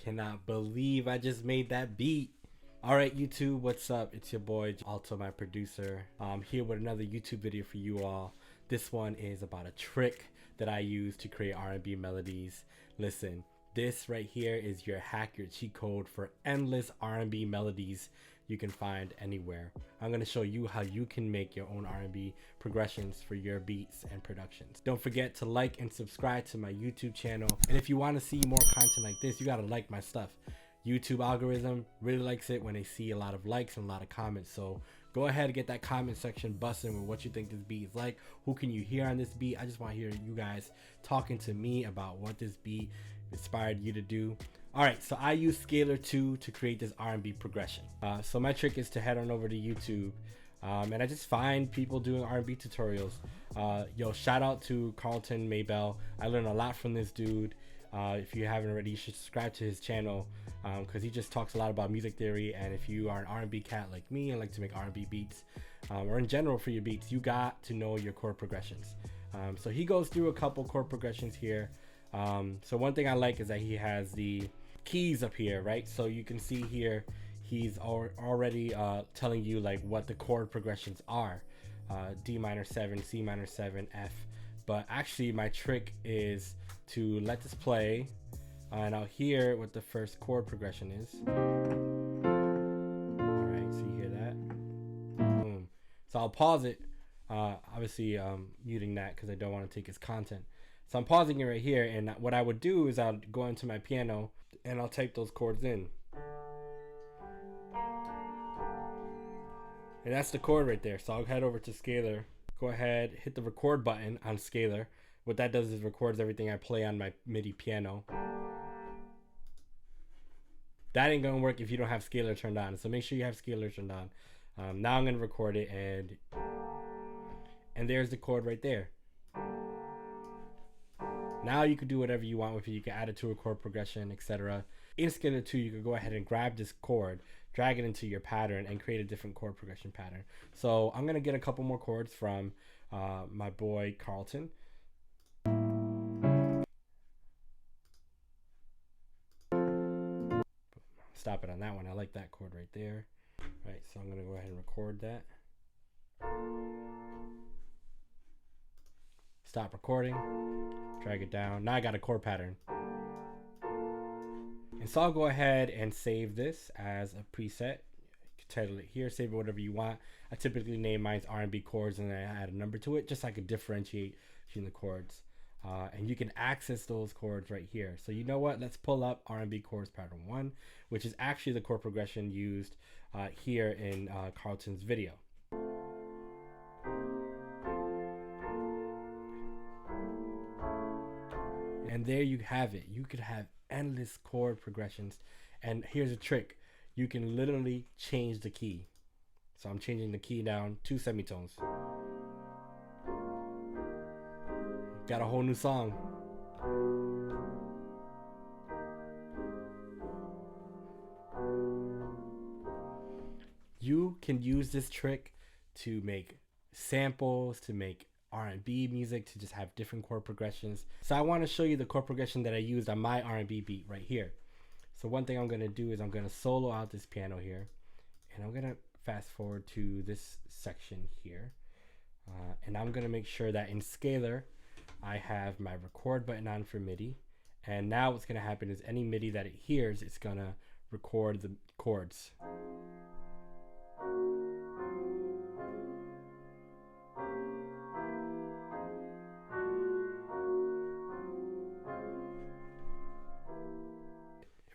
Cannot believe I just made that beat. Alright YouTube, what's up? It's your boy, also my producer. I'm here with another YouTube video for you all. This one is about a trick that I use to create R&B melodies. Listen, this right here is your hack, your cheat code for endless R&B melodies you can find anywhere. I'm going to show you how you can make your own R&B progressions for your beats and productions. Don't forget to like and subscribe to my YouTube channel. And if you want to see more content like this, you got to like my stuff. YouTube algorithm really likes it when they see a lot of likes and a lot of comments. So go ahead and get that comment section busting with what you think this beat is like. Who can you hear on this beat? I just want to hear you guys talking to me about what this beat inspired you to do. Alright, so I use Scalar 2 to create this R&B progression. So my trick is to head on over to YouTube and I just find people doing R&B tutorials. Yo, shout out to Carlton Maybell. I learned a lot from this dude. If you haven't already, you should subscribe to his channel because he just talks a lot about music theory. And if you are an R&B cat like me and like to make R&B beats or in general for your beats, you got to know your chord progressions. So he goes through a couple chord progressions here. So one thing I like is that he has the keys up here, right? So you can see here he's already telling you like what the chord progressions are. D minor 7, C minor 7, F. But actually my trick is to let this play and I'll hear what the first chord progression is. Alright, so you hear that? Boom. So I'll pause it. Obviously muting that because I don't want to take his content. So I'm pausing it right here, and what I would do is I'll go into my piano and I'll type those chords in. And that's the chord right there. So I'll head over to Scalar. Go ahead, hit the record button on Scalar. What that does is records everything I play on my MIDI piano. That ain't gonna work if you don't have Scalar turned on. So make sure you have Scalar turned on. Now I'm gonna record it, and there's the chord right there. Now you can do whatever you want with it. You can add it to a chord progression, etc. In Scalar 2, you can go ahead and grab this chord, drag it into your pattern, and create a different chord progression pattern. So I'm gonna get a couple more chords from my boy Carlton. Stop it on that one. I like that chord right there. Right, so I'm gonna go ahead and record that. Stop recording, drag it down. Now I got a chord pattern. And so I'll go ahead and save this as a preset. You can title it here, save it whatever you want. I typically name mine R&B chords and then I add a number to it just so I could differentiate between the chords. And you can access those chords right here. So you know what? Let's pull up R&B chords pattern 1, which is actually the chord progression used here in Carlton's video. And there you have it. You could have endless chord progressions. And here's a trick. You can literally change the key. So I'm changing the key down 2 semitones. Got a whole new song. You can use this trick to make samples, to make R&B music, to just have different chord progressions. So I want to show you the chord progression that I used on my R&B beat right here. So one thing I'm going to do is I'm going to solo out this piano here, and I'm going to fast forward to this section here, and I'm going to make sure that in Scalar I have my record button on for MIDI, and now what's going to happen is any MIDI that it hears, it's going to record the chords.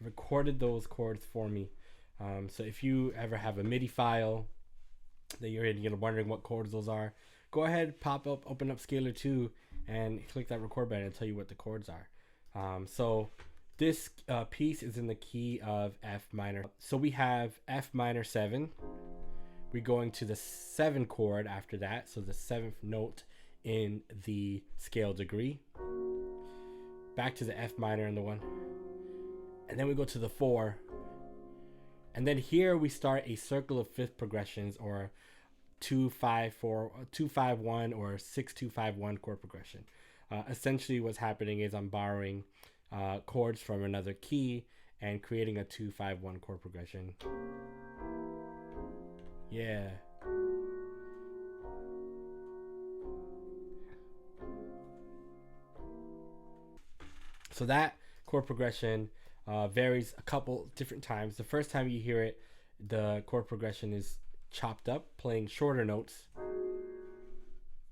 Recorded those chords for me. So if you ever have a MIDI file that you're wondering what chords those are, go ahead, open up Scalar 2 and click that record button and tell you what the chords are. So this piece is in the key of F minor. So we have F minor 7. We're going to the 7 chord after that. So the 7th note in the scale degree. Back to the F minor and the 1. And then we go to the 4. And then here we start a circle of 5th progressions, or 2-5-4, 2-5-1, or 6-2-5-1 chord progression. Essentially what's happening is I'm borrowing chords from another key and creating a 2-5-1 chord progression. Yeah. So that chord progression varies a couple different times. The first time you hear it, the chord progression is chopped up, playing shorter notes.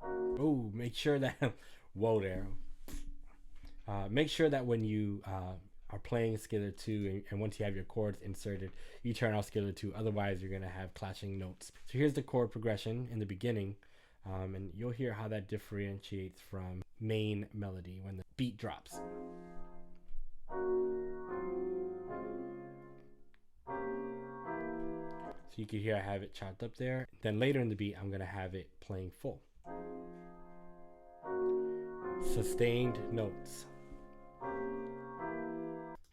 Oh, make sure that whoa there. Make sure that when you are playing Scalar 2 and once you have your chords inserted, you turn off Scalar 2. Otherwise, you're going to have clashing notes. So here's the chord progression in the beginning, and you'll hear how that differentiates from main melody when the beat drops. So you can hear I have it chopped up there. Then later in the beat, I'm going to have it playing full. Sustained notes.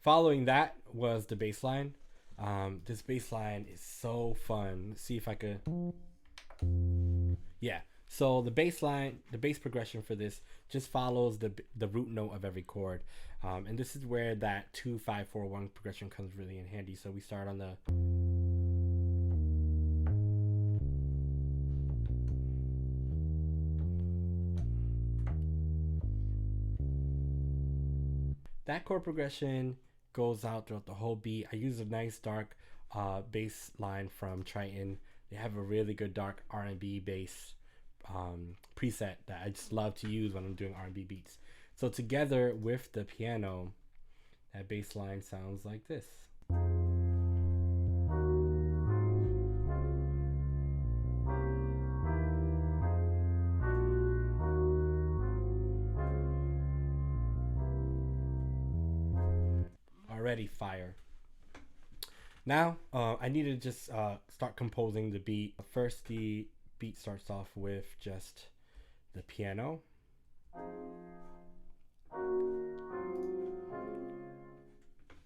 Following that was the bass line. This bass line is so fun. Let's see if I could. Yeah. So the bass line, the bass progression for this just follows the root note of every chord. And this is where that 2-5-4-1 progression comes really in handy. So we start on the. That chord progression goes out throughout the whole beat. I use a nice dark bass line from Triton. They have a really good dark R&B bass preset that I just love to use when I'm doing R&B beats. So together with the piano, that bass line sounds like this. Already fire. Now I need to just start composing the beat. First, the beat starts off with just the piano.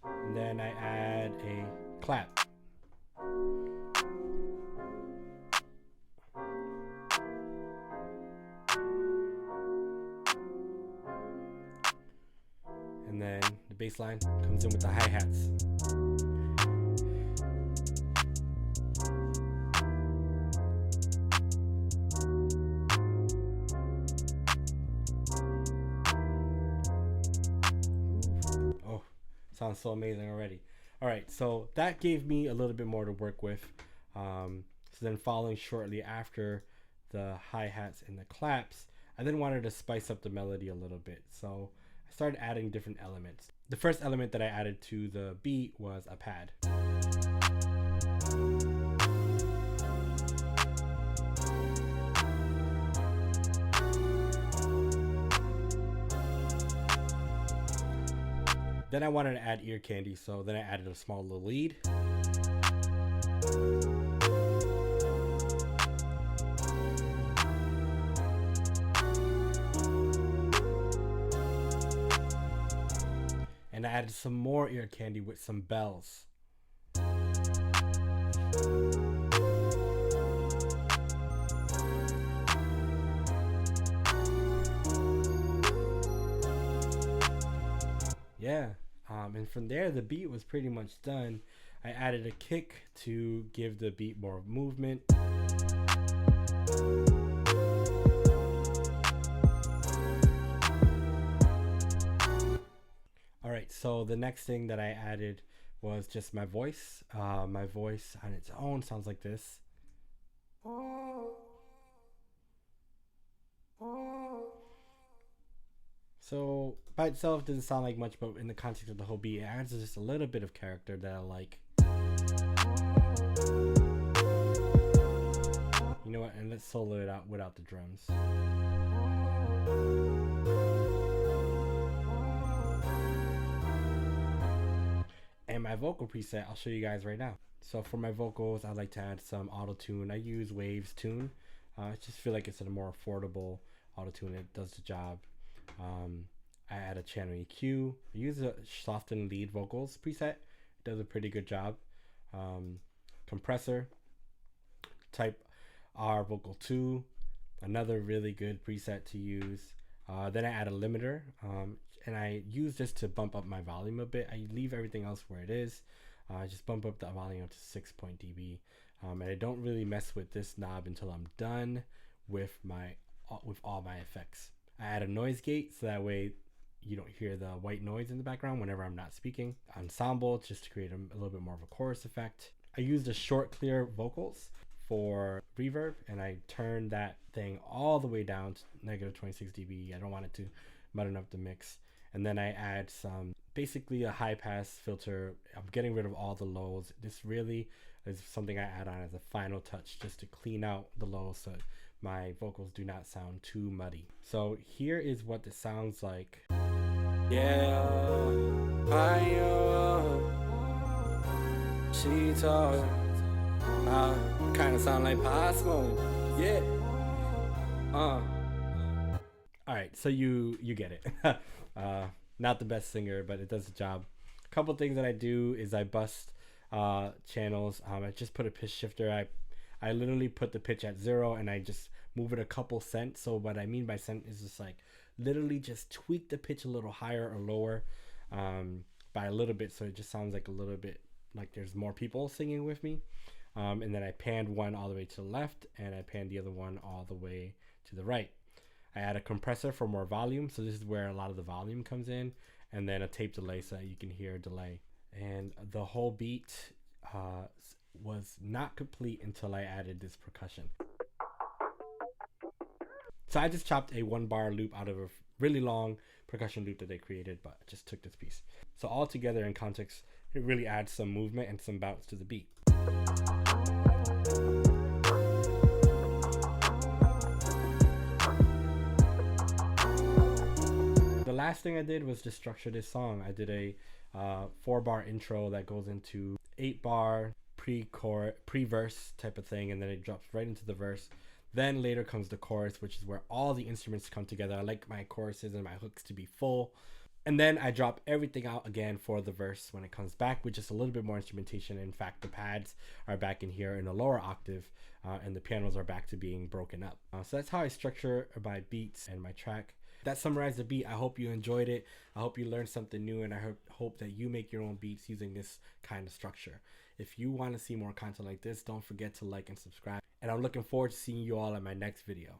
And then I add a clap. And then the bass line comes in with the hi-hats. Oh, sounds so amazing already. All right, so that gave me a little bit more to work with. So then following shortly after the hi-hats and the claps, I then wanted to spice up the melody a little bit. So I started adding different elements. The first element that I added to the beat was a pad. Then I wanted to add ear candy, so then I added a small little lead. And I added some more ear candy with some bells. Yeah, and from there the beat was pretty much done. I added a kick to give the beat more movement. Alright, so the next thing that I added was just my voice. My voice on its own sounds like this. So by itself doesn't sound like much, but in the context of the whole beat, it adds just a little bit of character that I like. You know what, and let's solo it out without the drums. And my vocal preset, I'll show you guys right now. So for my vocals, I like to add some auto-tune. I use Waves Tune. I just feel like it's a more affordable auto-tune. It does the job. I add a channel EQ. I use a soften lead vocals preset. It does a pretty good job. Compressor, type R vocal 2, another really good preset to use. Then I add a limiter. and I use this to bump up my volume a bit. I leave everything else where it is. I just bump up the volume up to 6 dB, and I don't really mess with this knob until I'm done with all my effects. I add a noise gate so that way you don't hear the white noise in the background whenever I'm not speaking. Ensemble, just to create a little bit more of a chorus effect. I use the short clear vocals for reverb, and I turn that thing all the way down to negative 26 dB. I don't want it to mudden up the mix. And then I add basically a high pass filter. I'm getting rid of all the lows. This really is something I add on as a final touch just to clean out the lows so my vocals do not sound too muddy. So here is what it sounds like. Yeah, she talk. Kind of sound like Posmo. Yeah. All right, so you get it. Not the best singer, but it does the job. A couple things that I do is I bust channels. I just put a pitch shifter. I literally put the pitch at 0 and I just move it a couple cents. So what I mean by cent is just like literally just tweak the pitch a little higher or lower by a little bit, so it just sounds like a little bit like there's more people singing with me. And then I panned one all the way to the left, and I panned the other one all the way to the right. I add a compressor for more volume, so this is where a lot of the volume comes in, and then a tape delay so that you can hear a delay. And the whole beat was not complete until I added this percussion. So I just chopped a 1-bar loop out of a really long percussion loop that they created, but I just took this piece. So all together in context, it really adds some movement and some bounce to the beat. The last thing I did was just structure this song. I did a 4-bar intro that goes into 8-bar pre-verse type of thing, and then it drops right into the verse. Then later comes the chorus, which is where all the instruments come together. I like my choruses and my hooks to be full. And then I drop everything out again for the verse when it comes back with just a little bit more instrumentation. In fact, the pads are back in here in a lower octave, and the pianos are back to being broken up. So that's how I structure my beats and my track. That summarized the beat. I hope you enjoyed it. I hope you learned something new, and I hope that you make your own beats using this kind of structure. If you want to see more content like this, don't forget to like and subscribe. And I'm looking forward to seeing you all in my next video.